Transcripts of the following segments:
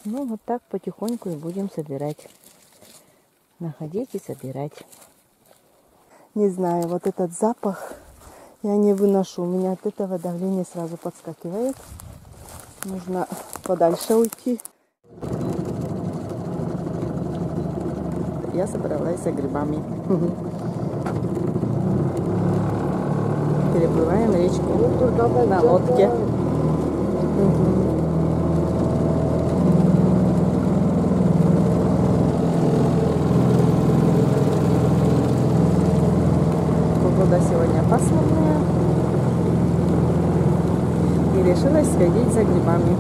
Ну, вот так потихоньку и будем собирать. Находить и собирать. Не знаю, вот этот запах я не выношу. У меня от этого давление сразу подскакивает. Нужно подальше уйти. Я собралась за грибами. Переплываем речку на лодке. Погода сегодня пасмурная. И решилась сходить за грибами.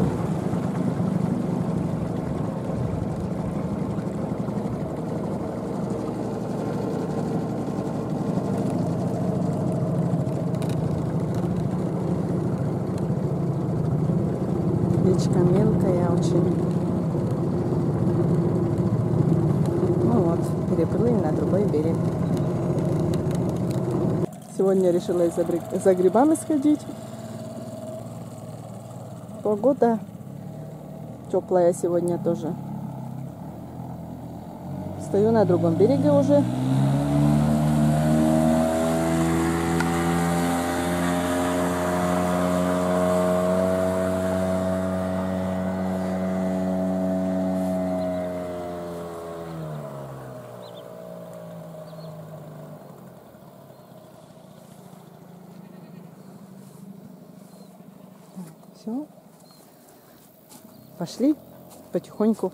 Речка мелкая очень. Ну вот, переплыли на другой берег. Сегодня решила за грибами сходить. Погода теплая сегодня тоже. Стою на другом береге уже. Все. Пошли потихоньку.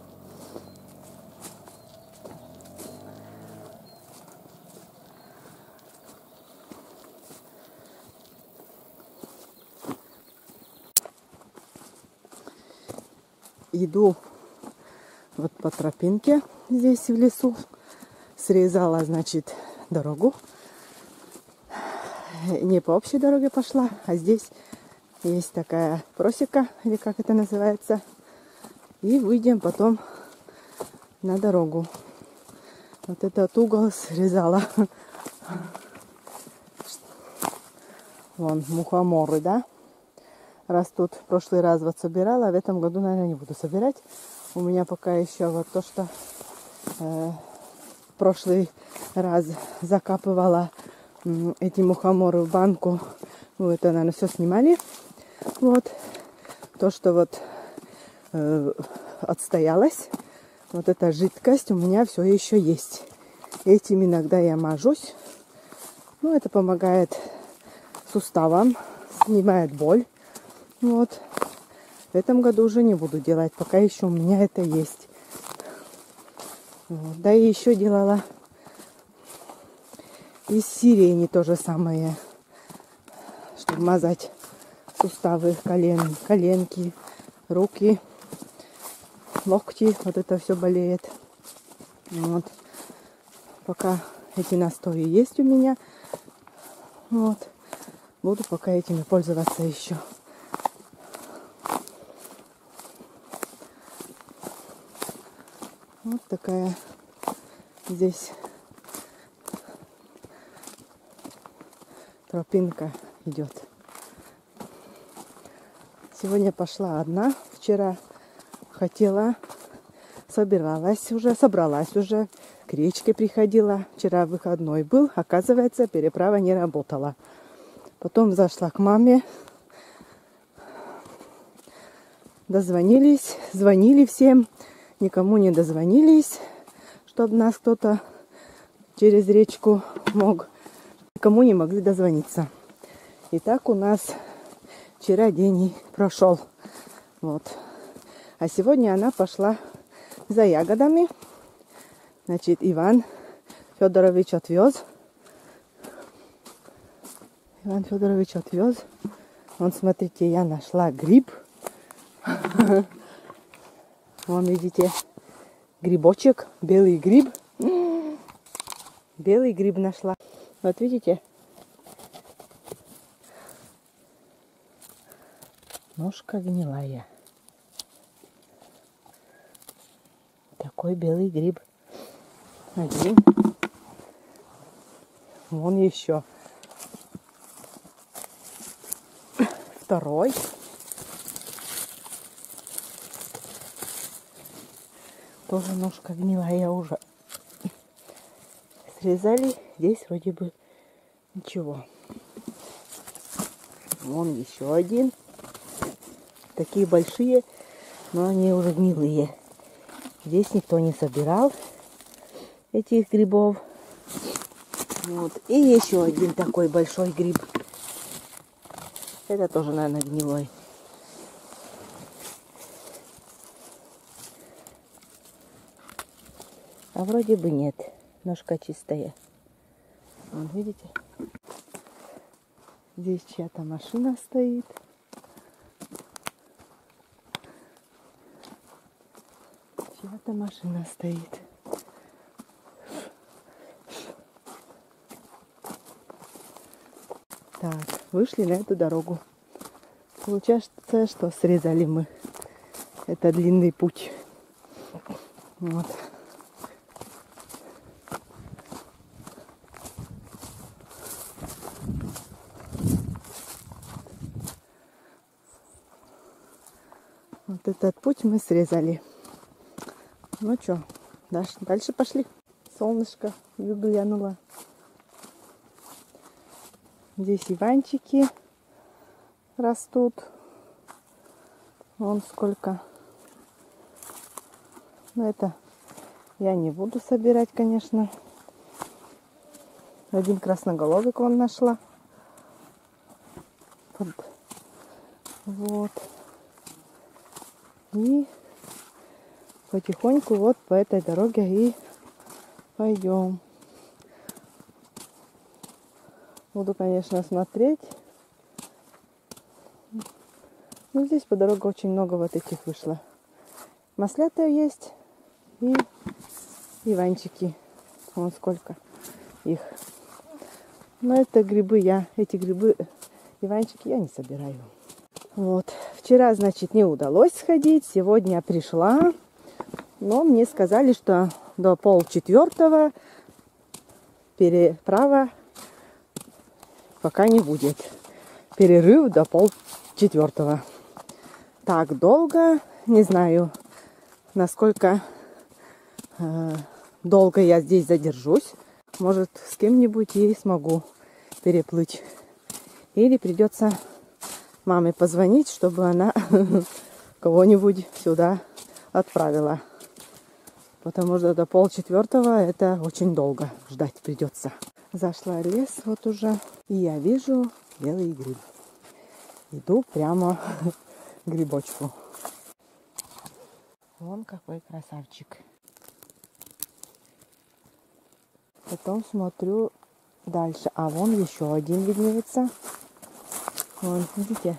Иду вот по тропинке здесь в лесу. Срезала, значит, дорогу. Не по общей дороге пошла, а здесь есть такая просека, или как это называется. И выйдем потом на дорогу. Вот этот угол срезала. Вон мухоморы, да? Растут. В прошлый раз вот собирала, а в этом году, наверное, не буду собирать. У меня пока еще вот то, что в прошлый раз закапывала эти мухоморы в банку. Ну, это, наверное, все снимали. Вот. То, что вот отстоялось, вот эта жидкость у меня все еще есть. Этим иногда я мажусь. Ну, это помогает суставам, снимает боль. Вот. В этом году уже не буду делать, пока еще у меня это есть. Вот. Да и еще делала из сирени то же самое, чтобы мазать суставы, коленки, руки, локти. Вот это все болеет. Вот. Пока эти настои есть у меня. Вот. Буду пока этими пользоваться еще. Вот такая здесь тропинка идет. Сегодня пошла одна. Вчера собралась уже, к речке приходила. Вчера выходной был, оказывается, переправа не работала. Потом зашла к маме. Дозвонились, звонили всем. Никому не дозвонились, чтобы нас кто-то через речку мог. Никому не могли дозвониться. И так у нас вчера день и прошел. Вот. А сегодня она пошла за ягодами. Значит, Иван Федорович отвез. Вон, смотрите, я нашла гриб. Вон, видите, грибочек, белый гриб. Белый гриб нашла. Вот видите? Ножка гнилая. Такой белый гриб. Один. Вон еще. Второй. тоже ножка гнилая уже. Срезали, здесь вроде бы ничего. Вон еще один. Такие большие, но они уже гнилые. Здесь никто не собирал этих грибов. Вот. И еще один такой большой гриб. Это тоже, наверное, гнилой. А вроде бы нет. Ножка чистая. Вон, видите? Здесь чья-то машина стоит. Чья-то машина стоит. Так, вышли на эту дорогу. Получается, что срезали мы. Это длинный путь. Вот. Вот этот путь мы срезали. Ну что, дальше пошли. Солнышко выглянуло. Здесь иванчики растут. Вон сколько. Но это я не буду собирать, конечно. Один красноголовик вон нашла. Вот. И потихоньку вот по этой дороге и пойдем. Буду, конечно, смотреть. Ну, здесь по дороге очень много вот этих вышло. Маслята есть и иванчики. Вон сколько их. Но это грибы эти грибы, иванчики я не собираю. Вот. Вчера, значит, не удалось сходить. Сегодня пришла. Но мне сказали, что до 3:30 переправа пока не будет. Перерыв до 3:30. Так долго. Не знаю, насколько долго я здесь задержусь. Может, с кем-нибудь и смогу переплыть. Или придется маме позвонить, чтобы она кого-нибудь сюда отправила. Потому что до 3:30 это очень долго ждать придется. Зашла в лес вот уже, и я вижу белый гриб. Иду прямо к грибочку. Вон какой красавчик. Потом смотрю дальше. А вон еще один виднеется. Вон, видите?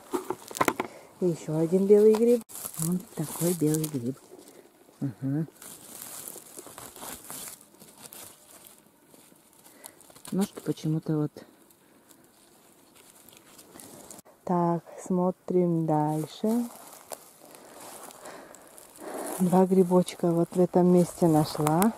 Еще один белый гриб. Вон такой белый гриб. Угу. Ножки почему-то вот. Так, смотрим дальше. 2 грибочка вот в этом месте нашла.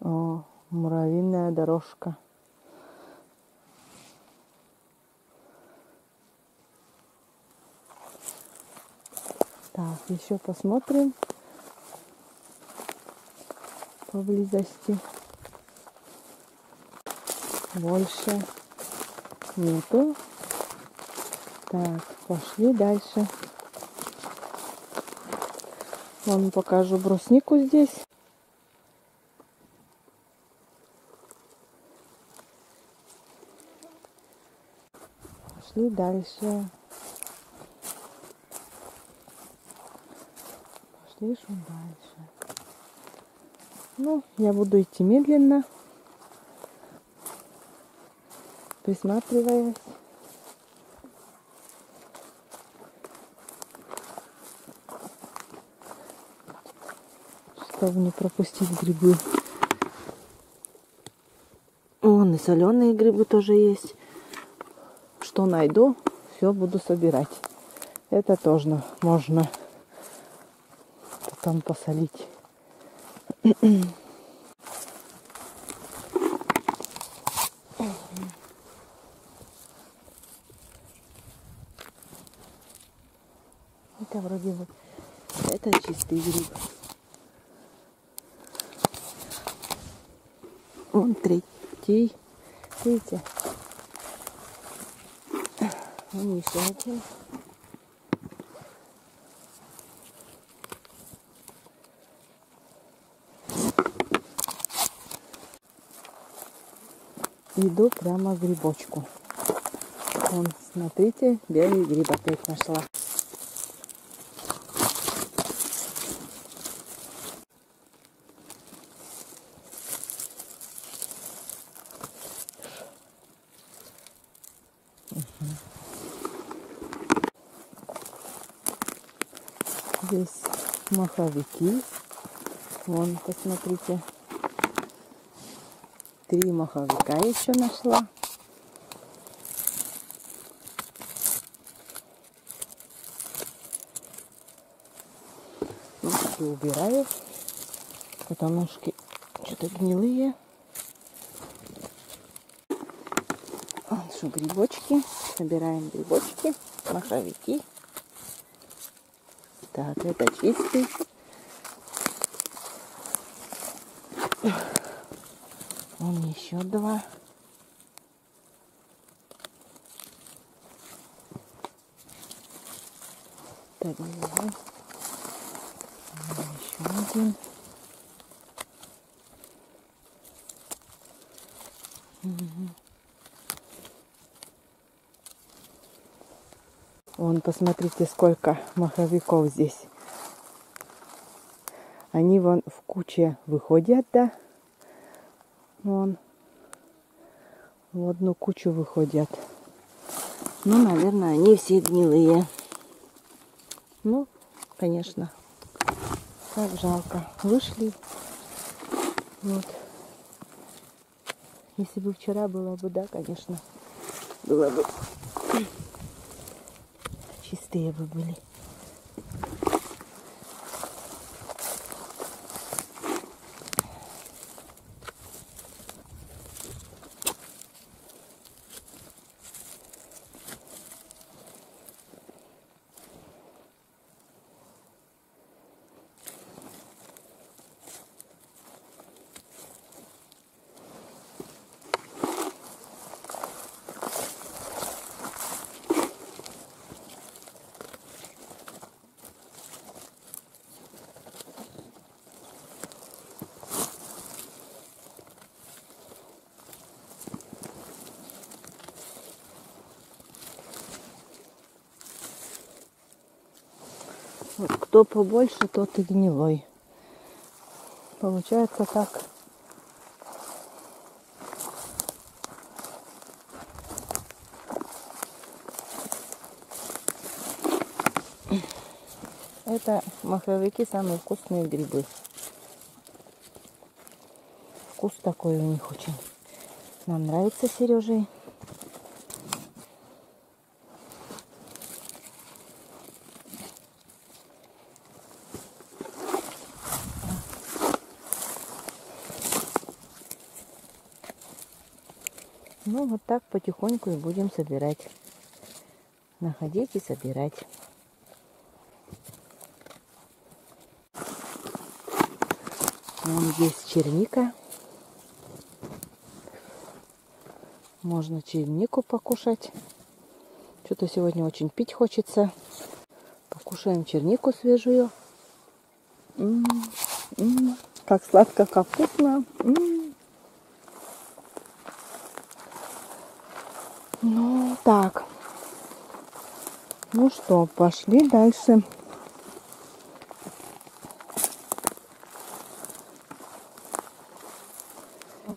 О, муравьиная дорожка. Так, еще посмотрим поблизости. Больше нету. Так, пошли дальше. Вон покажу бруснику здесь. Пошли дальше. Пошли дальше. Ну, я буду идти медленно, присматриваясь. Чтобы не пропустить грибы. Вон и соленые грибы тоже есть. Что найду, все буду собирать. Это тоже можно потом посолить. Это вроде бы, это чистый гриб. Вон третий. Видите? Вон еще один. Иду прямо к грибочку. Вон, смотрите, белый гриб опять нашла. Здесь маховики. Вон, посмотрите. 3 маховика еще нашла. Ножки убираю, потому что что-то гнилые. Вот что, грибочки. Собираем грибочки, маховики. Так, это чистый. Вон еще 2. Так, еще один. Вон, посмотрите, сколько маховиков здесь. Они вон в куче выходят, да? Вон. В одну кучу выходят. Ну, наверное, они все гнилые. Ну, конечно. Как жалко. Вышли. Вот. Если бы вчера было бы, да, конечно, было бы. Чистые бы были. Вот кто побольше, тот и гнилой. Получается так. Это маховики, самые вкусные грибы. Вкус такой у них очень. Нам нравится с Сережей. Ну, вот так потихоньку и будем собирать. Находить и собирать. Вон есть черника. Можно чернику покушать. Что-то сегодня очень пить хочется. Покушаем чернику свежую. Как сладко, как вкусно. Ну, так. Ну что, пошли дальше.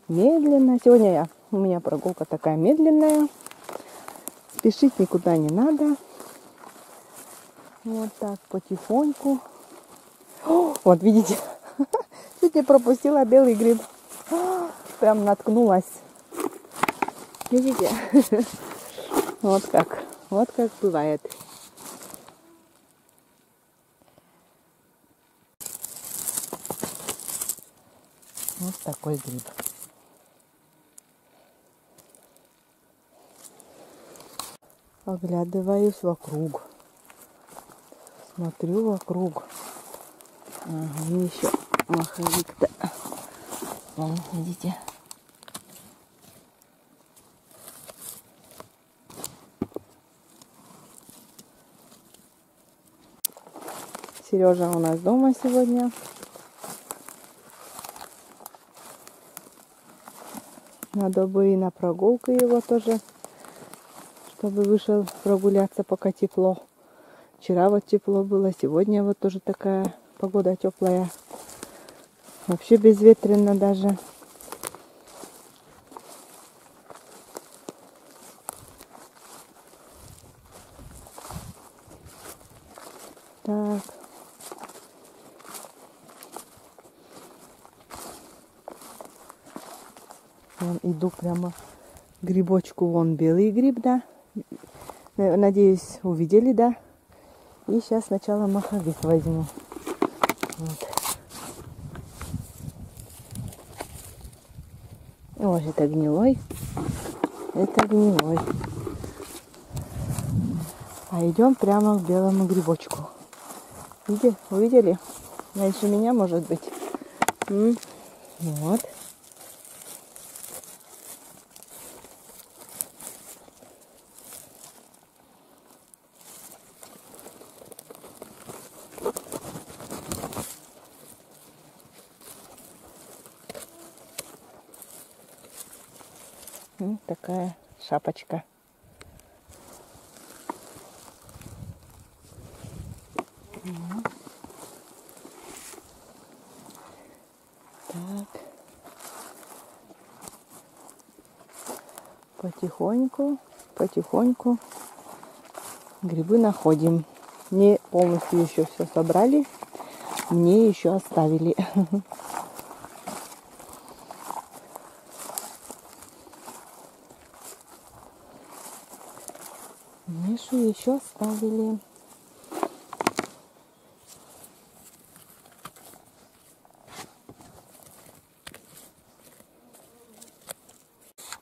Медленно. Сегодня у меня прогулка такая медленная. Спешить никуда не надо. Вот так, потихоньку. О, вот видите, чуть не пропустила белый гриб. Прям наткнулась. Видите? Вот как бывает. Вот такой гриб. Оглядываюсь вокруг. Смотрю вокруг. Ага, и еще маховик-то. Вон, видите? Сережа у нас дома сегодня. Надо бы и на прогулку его тоже, чтобы вышел прогуляться, пока тепло. Вчера вот тепло было, сегодня вот тоже такая погода теплая. Вообще безветренно даже. Так. Вон иду прямо к грибочку. Вон белый гриб, да. Надеюсь, увидели, да. И сейчас сначала маховик возьму. Вот. Ой, это гнилой. Это гнилой. А идем прямо к белому грибочку. Увидели? Раньше меня, может быть. Вот. Такая шапочка. Так. Потихоньку грибы находим. Не полностью еще все собрали. Мне еще оставили. Мишу еще оставили.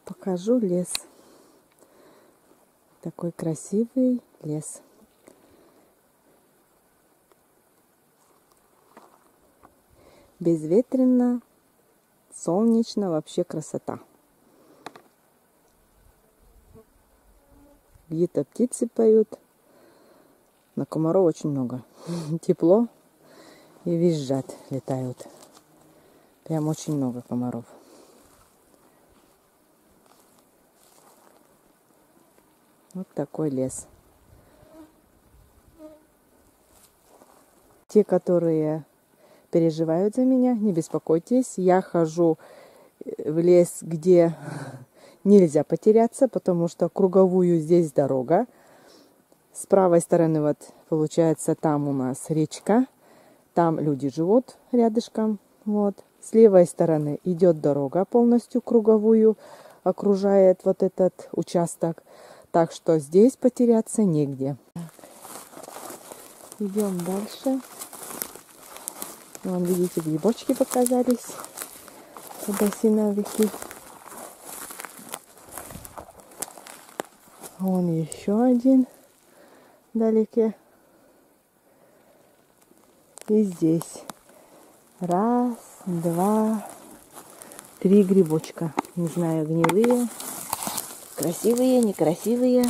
Покажу лес. Такой красивый лес. Безветренно, солнечно, вообще красота. Где-то птицы поют, но комаров очень много. Тепло и визжат, летают. Прям очень много комаров. Вот такой лес. Те, которые переживают за меня, не беспокойтесь. Я хожу в лес, где нельзя потеряться, потому что круговую здесь дорога. С правой стороны вот получается там у нас речка. Там люди живут рядышком. Вот. С левой стороны идет дорога полностью круговую, окружает вот этот участок. Так что здесь потеряться негде. Идем дальше. Вон, видите, грибочки показались. Подосиновики. Вон еще один вдалеке. И здесь. Раз, два, три грибочка. Не знаю, гнилые. Красивые, некрасивые.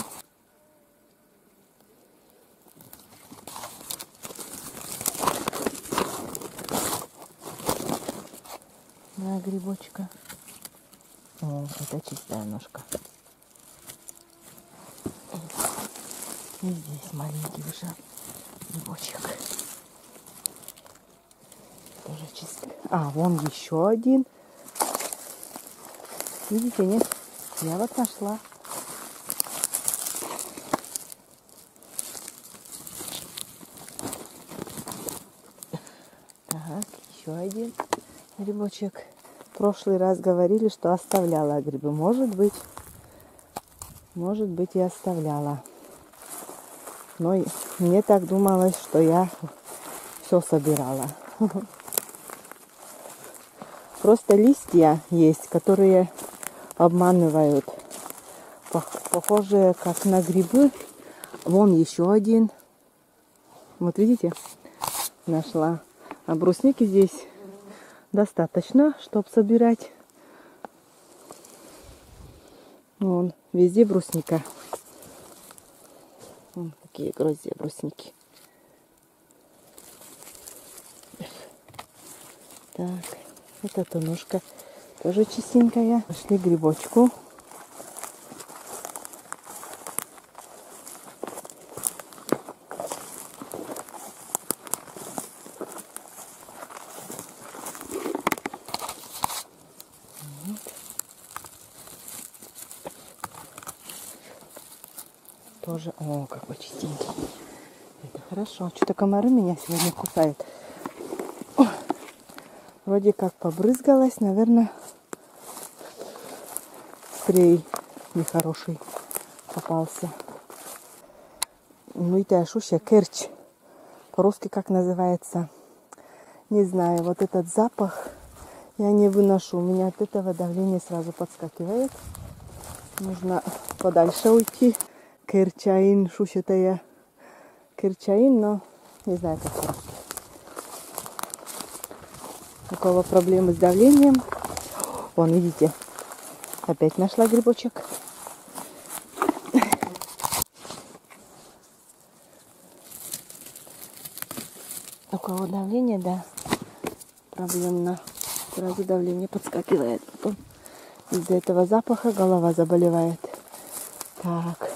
На грибочка. О, это чистая ножка. И здесь маленький уже грибочек. Тоже чистый. А, вон еще один. Видите, нет? Я вот нашла. Так, еще один грибочек. В прошлый раз говорили, что оставляла грибы. Может быть и оставляла. Но мне так думалось, что я все собирала. Просто листья есть, которые обманывают. Похожие как на грибы. Вон еще один. Вот видите, нашла. А брусники здесь достаточно, чтобы собирать. Вон, везде брусника. Вон, какие гроздья брусники. Так, эта тонушка тоже чистенькая. Нашли грибочку. Тоже, о, какой чистенький. Это хорошо. Что-то комары меня сегодня кусают. О, вроде как побрызгалась, наверное, спрей нехороший попался. Ну и тяшущая керчь. По-русски как называется? Не знаю. Вот этот запах я не выношу. У меня от этого давление сразу подскакивает. Нужно подальше уйти. Керчаин, шущатая. Керчаин, но не знаю как по-русски. У кого проблемы с давлением. Вон, видите, опять нашла грибочек. У кого давление, да, проблемно. Сразу давление подскакивает. Потом из-за этого запаха голова заболевает. Так.